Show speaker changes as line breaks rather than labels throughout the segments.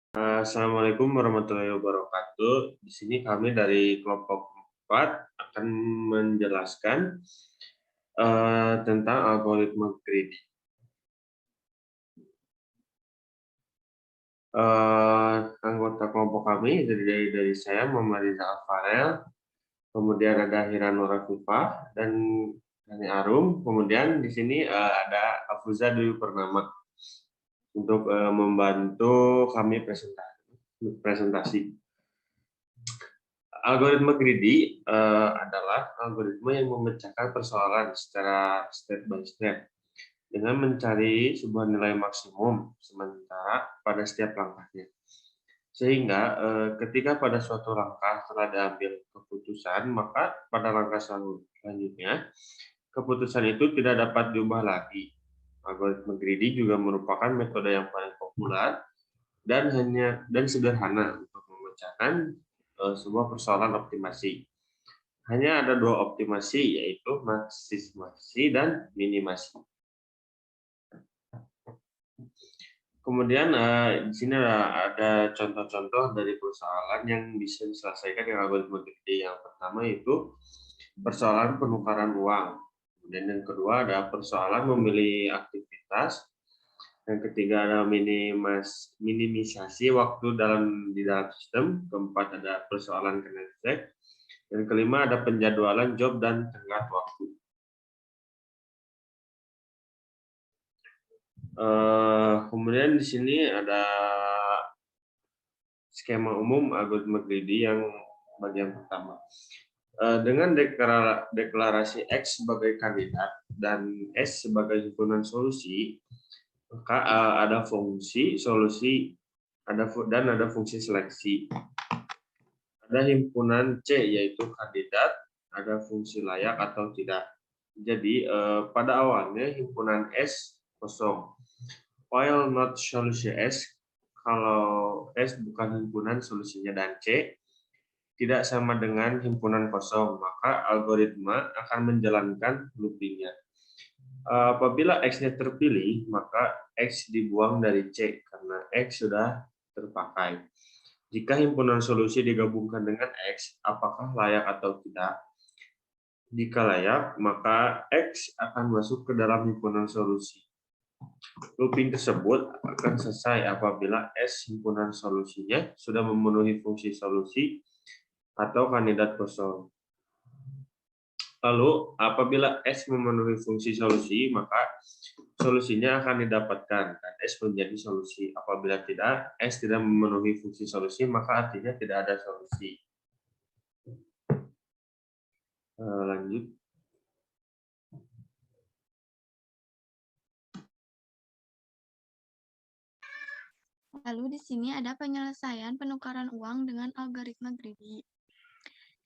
Assalamualaikum warahmatullahi wabarakatuh. Di sini kami dari kelompok 4 akan menjelaskan tentang algoritma greedy. Anggota kelompok kami dari saya Muhammad Riza Alfarel, kemudian ada Hirano Rafifah dan Hani Arum, kemudian di sini ada Afuza Dwi Purnama untuk membantu kami presentasi. Algoritma greedy adalah algoritma yang memecahkan persoalan secara step by step dengan mencari sebuah nilai maksimum sementara pada setiap langkahnya. Sehingga ketika pada suatu langkah telah diambil keputusan, maka pada langkah selanjutnya keputusan itu tidak dapat diubah lagi. Algoritma greedy juga merupakan metode yang paling populer dan sederhana untuk memecahkan sebuah persoalan optimasi. Hanya ada dua optimasi, yaitu maksimasi dan minimasi. Kemudian di sini ada contoh-contoh dari persoalan yang bisa diselesaikan dengan algoritma greedy. Yang pertama itu persoalan penukaran uang. Kemudian yang kedua ada persoalan memilih aktivitas. Yang ketiga ada minimisasi waktu di dalam sistem. Keempat ada persoalan connect. Dan kelima ada penjadwalan job dan tenggat waktu. Kemudian di sini ada skema umum algoritma greedy yang bagian pertama. Dengan deklarasi X sebagai kandidat dan S sebagai himpunan solusi, maka ada fungsi solusi dan ada fungsi seleksi. Ada himpunan C yaitu kandidat, ada fungsi layak atau tidak. Jadi pada awalnya himpunan S kosong. While not solusi S, kalau S bukan himpunan solusinya dan C tidak sama dengan himpunan kosong, maka algoritma akan menjalankan loopingnya. Apabila X-nya terpilih, maka X dibuang dari C karena X sudah terpakai. Jika himpunan solusi digabungkan dengan X, apakah layak atau tidak? Jika layak, maka X akan masuk ke dalam himpunan solusi. Looping tersebut akan selesai apabila S himpunan solusinya sudah memenuhi fungsi solusi atau kandidat kosong. Lalu, apabila S memenuhi fungsi solusi, maka solusinya akan didapatkan dan S menjadi solusi. Apabila tidak, S tidak memenuhi fungsi solusi, maka artinya tidak ada solusi. Lanjut.
Lalu di sini ada penyelesaian penukaran uang dengan algoritma greedy.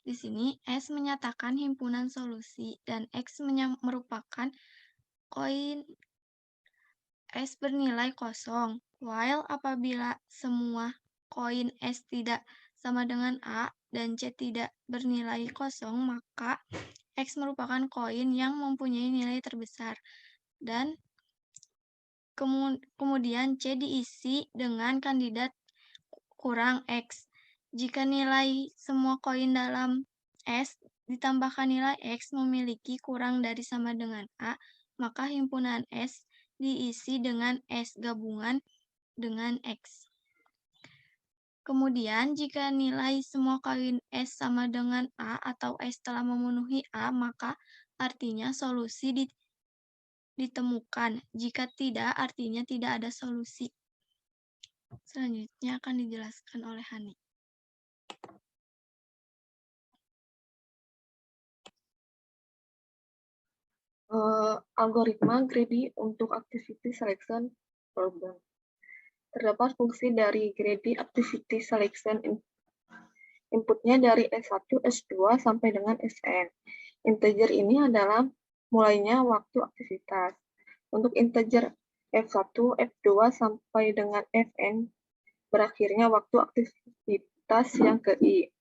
Di sini S menyatakan himpunan solusi dan X merupakan koin S bernilai kosong. While apabila semua koin S tidak sama dengan A dan C tidak bernilai kosong, maka X merupakan koin yang mempunyai nilai terbesar. Dan kemudian C diisi dengan kandidat kurang X. Jika nilai semua koin dalam S ditambahkan nilai X memiliki kurang dari sama dengan A, maka himpunan S diisi dengan S gabungan dengan X. Kemudian, jika nilai semua koin S sama dengan A atau S telah memenuhi A, maka artinya solusi ditemukan. Jika tidak, artinya tidak ada solusi. Selanjutnya akan dijelaskan oleh Hani.
Algoritma greedy untuk activity selection problem. Terdapat fungsi dari greedy activity selection inputnya dari S1, S2 sampai dengan Sn. Integer ini adalah mulainya waktu aktivitas. Untuk integer F1, F2 sampai dengan Fn berakhirnya waktu aktivitas yang ke I.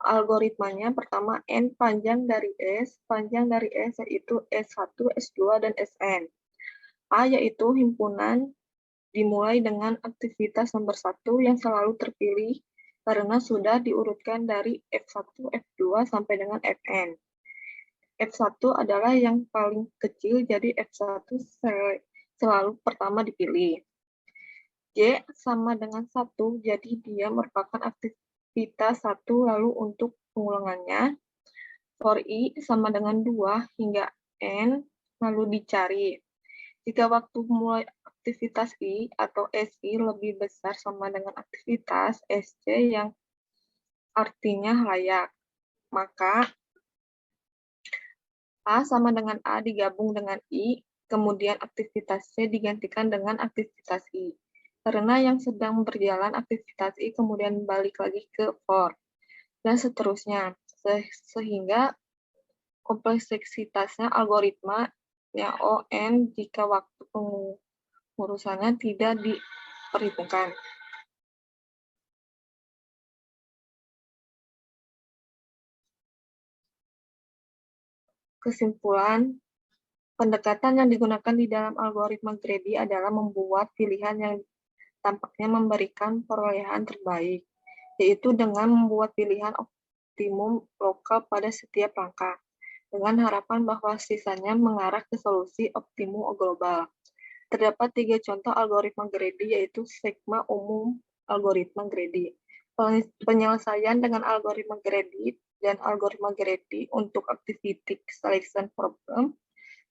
Algoritmanya pertama N panjang dari S yaitu S1, S2, dan Sn. A yaitu himpunan dimulai dengan aktivitas nomor 1 yang selalu terpilih karena sudah diurutkan dari F1, F2 sampai dengan Fn. F1 adalah yang paling kecil, jadi F1 selalu pertama dipilih. J sama dengan 1, jadi dia merupakan aktivitas 1, lalu untuk pengulangannya, for I sama dengan 2 hingga N, lalu dicari. Jika waktu mulai aktivitas I atau SI lebih besar sama dengan aktivitas SC yang artinya layak, maka A sama dengan A digabung dengan I, kemudian aktivitas C digantikan dengan aktivitas I. Karena yang sedang berjalan aktivitas I kemudian balik lagi ke for, dan seterusnya. Sehingga kompleksitasnya algoritma ya ON jika waktu pengurusannya tidak diperhitungkan. Kesimpulan, pendekatan yang digunakan di dalam algoritma greedy adalah membuat pilihan yang tampaknya memberikan perolehan terbaik, yaitu dengan membuat pilihan optimum lokal pada setiap langkah, dengan harapan bahwa sisanya mengarah ke solusi optimum global. Terdapat 3 contoh algoritma greedy, yaitu sigma umum algoritma greedy, penyelesaian dengan algoritma greedy dan algoritma greedy untuk activity selection problem.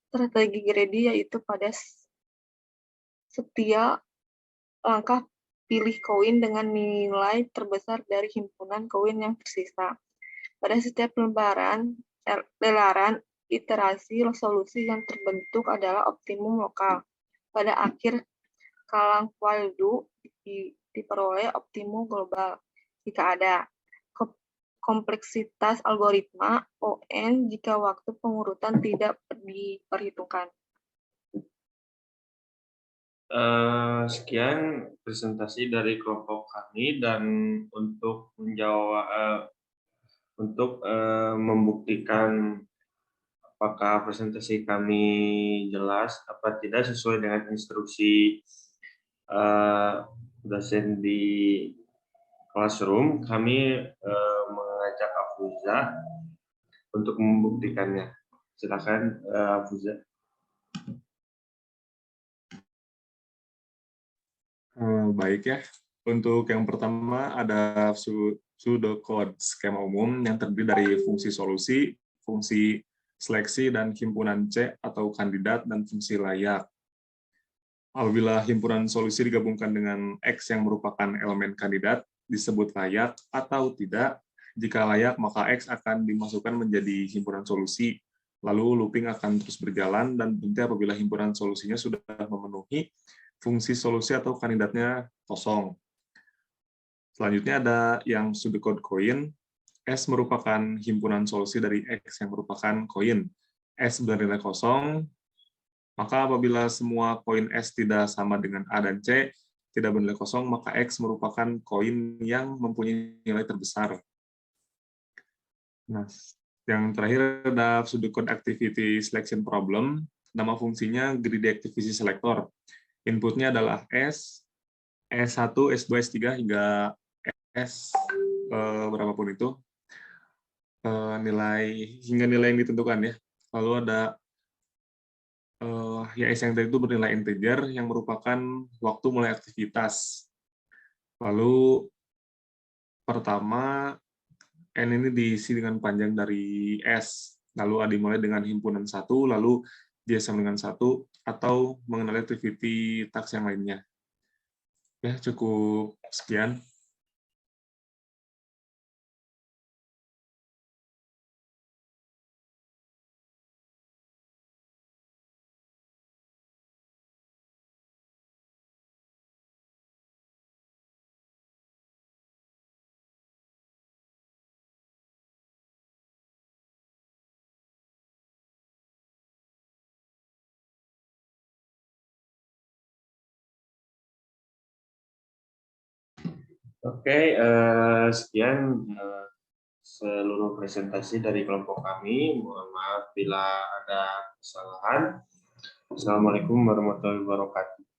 Strategi greedy yaitu pada setiap langkah pilih koin dengan nilai terbesar dari himpunan koin yang tersisa. Pada setiap lelaran iterasi solusi yang terbentuk adalah optimum lokal. Pada akhir kalang while do diperoleh optimum global jika ada. Kompleksitas algoritma ON jika waktu pengurutan tidak diperhitungkan.
Sekian presentasi dari kelompok kami, dan untuk menjawab membuktikan apakah presentasi kami jelas apa tidak sesuai dengan instruksi dosen di classroom, kami mengajak Afuza untuk membuktikannya. Silakan Afuza.
Baik ya. Untuk yang pertama ada pseudocode skema umum yang terdiri dari fungsi solusi, fungsi seleksi dan himpunan C atau kandidat, dan fungsi layak. Apabila himpunan solusi digabungkan dengan X yang merupakan elemen kandidat, disebut layak atau tidak. Jika layak, maka X akan dimasukkan menjadi himpunan solusi, lalu looping akan terus berjalan, dan berhenti apabila himpunan solusinya sudah memenuhi fungsi solusi atau kandidatnya kosong. Selanjutnya ada yang pseudocode koin. S merupakan himpunan solusi dari X yang merupakan koin. S bernilai kosong, maka apabila semua koin S tidak sama dengan A dan C, tidak bernilai kosong, maka X merupakan koin yang mempunyai nilai terbesar. Nah, yang terakhir ada pseudocode activity selection problem. Nama fungsinya greedy activity selector. Inputnya adalah S, S1, S2, S3, hingga S berapapun itu, hingga nilai yang ditentukan ya. Lalu ada ya S yang tadi itu bernilai integer yang merupakan waktu mulai aktivitas. Lalu pertama N ini diisi dengan panjang dari S, lalu A dimulai dengan himpunan 1, lalu dia sama dengan 1, atau mengenali activity task yang lainnya. Ya, cukup sekian.
Oke, sekian seluruh presentasi dari kelompok kami. Mohon maaf bila ada kesalahan. Assalamualaikum warahmatullahi wabarakatuh.